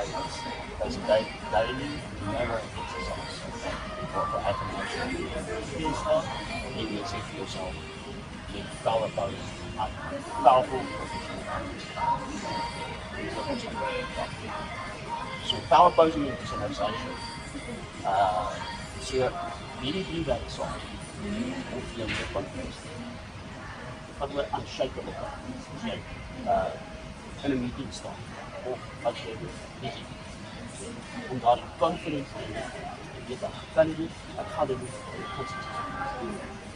because they never exercise for affirmation. Maybe you say to yourself, you power pose, powerful so power posing is an exercise. So hierdie drie werksaam of jy meer confidence. Wat oor unshakable as jy in 'n meeting staan of as jy busy om daar confidence te hê. Jy kan dit, ek gaan dit doen.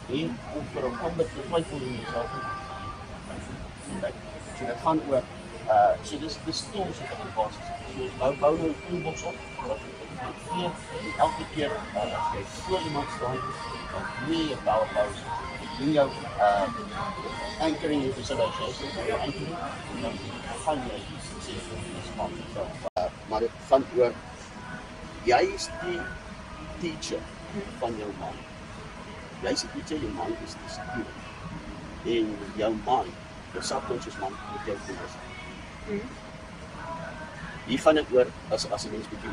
En om vir 'n ander te twyfel in jouself. So dit gaan oor so dis tools wat ek basis. So bou nou 'n toolbox op wat elke keer as jy voor iemand staan, dan doen jy 'n power pose. Doen jou anchoring your visualization, jou anchoring, en dan gaan jy suksesvol respond. Maar dit gaan oor jy is die teacher van jou mind. Jy is die teacher, jou mind is die student. En jou mind, jou subconscious mind, moet jou bewus. Hier gaan dit oor as 'n mens bietjie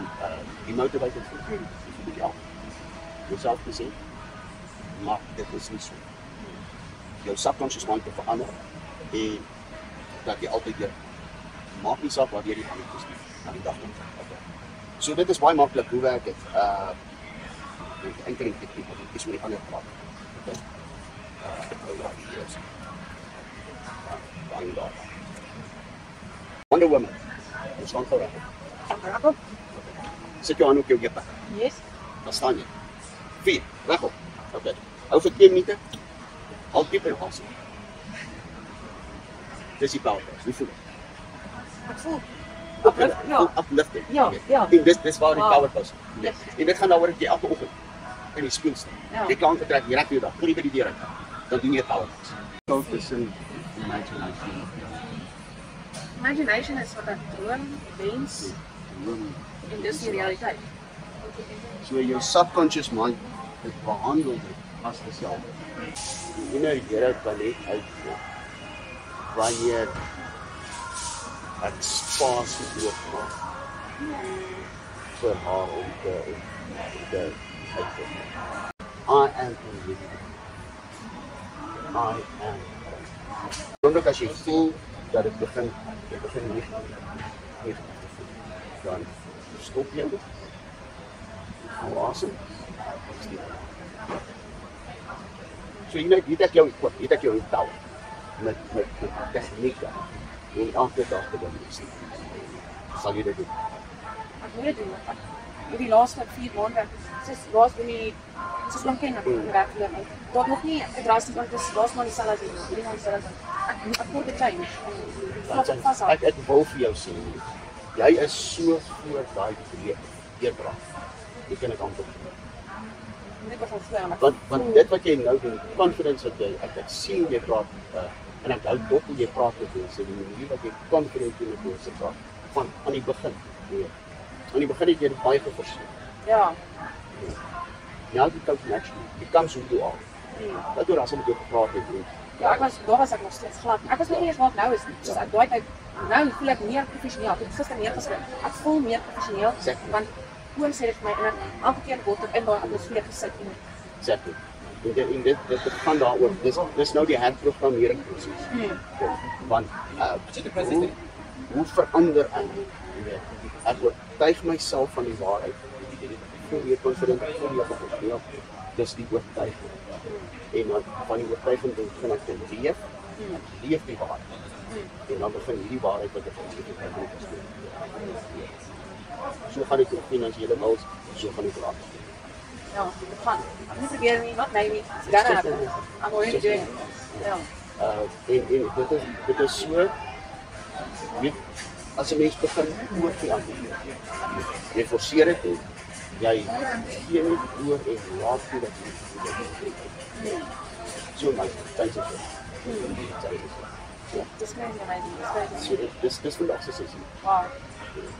demotivated voel. Bietjie af. Jouself te sê, maar dit is nie so. Jou subconscious mind te verander en dat jy altyd weer maak nie saak waar jy die hand is nie aan die dag toe. So dit is baie maklik hoe werk dit. Enkeling techniek wat ek is met die ander praat. Wonder Woman. Jy staan gou reg. Sit jou hand op jou heupe. Yes. Dan staan jy. 4, regop. Okay. Hou vir 2 minute. Hou diep in asem. Dis die power pose. Hoe voel dit? Ek voel Uplifting. Ja. En dis waar die power pose. Yes. En dit gaan daaroor dat jy elke oggend in die spieël staan. Jy klaar getrek, jy rek jou dag. Klim by die deur uit. Dan doen jy power pose. Focus in imagination. Imagination is wat ek droom, wens en dis die realiteit. So jou subconscious mind het behandel dit as dieselfde. Die Here kan net uitkom wanneer ek spasie oopmaak vir haar om te uitkom. I am invisible. I am. Omdat as jy voel dat dit begin nie dan stop jy dit. Hou asem. So hier ek jou tel met tegnieke om elke dag te doen. Sal jy dit doen? Ek wil dit doen. Ek die laaste 4 maande, laas doen die soos lang ken ek werklik. Tot nog nie gedrasties want dit is laas maar dieselfde as hierdie man sê dat ek moet dit change. Ek wil vir jou sê, jy is so voor daai deurbraak. Jy kan dit amper want dit wat jy nou doen, confidence wat jy, ek sien jy praat, en ek hou dop hoe jy praat met mense, die manier wat jy confident met mense praat, van aan die begin. Aan die begin het jy dit baie geforseer. Ja. Now you don't naturally, it comes who you are. Dat oor as om met jou gepraat het. Ja, daar was ek nog steeds glad. Ek was nog nie eens waar ek nou is nie. Dus ek daai tyd, nou voel ek meer professioneel. Ek het gister neergeskryf. Ek voel meer professioneel, want Oom sê dit vir my en elke keer word ek in daai atmosfeer gesit. Exactly. En dit gaan daaroor. Dis nou die herprogrammering proses. Want hoe verander ek oortuig myself van die waarheid. Ek voel weer confident, ek voel weer professioneel. Dis die oortuiging. En dan van die oortuiging begin ek te leef. Ek leef die waarheid. En dan begin hierdie waarheid wat ek verskil. So gaan dit ook finansiële wils, so gaan dit raak. Ja, dit gaan. Ek moet probeer nie, not maybe. It's gonna happen. I'm already doing it. Ja. En dit is so, weet, as 'n mens begin oor te antwoord. Jy forceer dit en jy gee nie oor en laat toe dat jy so my tyd is. Dis my amazing. Dis vandag se sessie. Wow.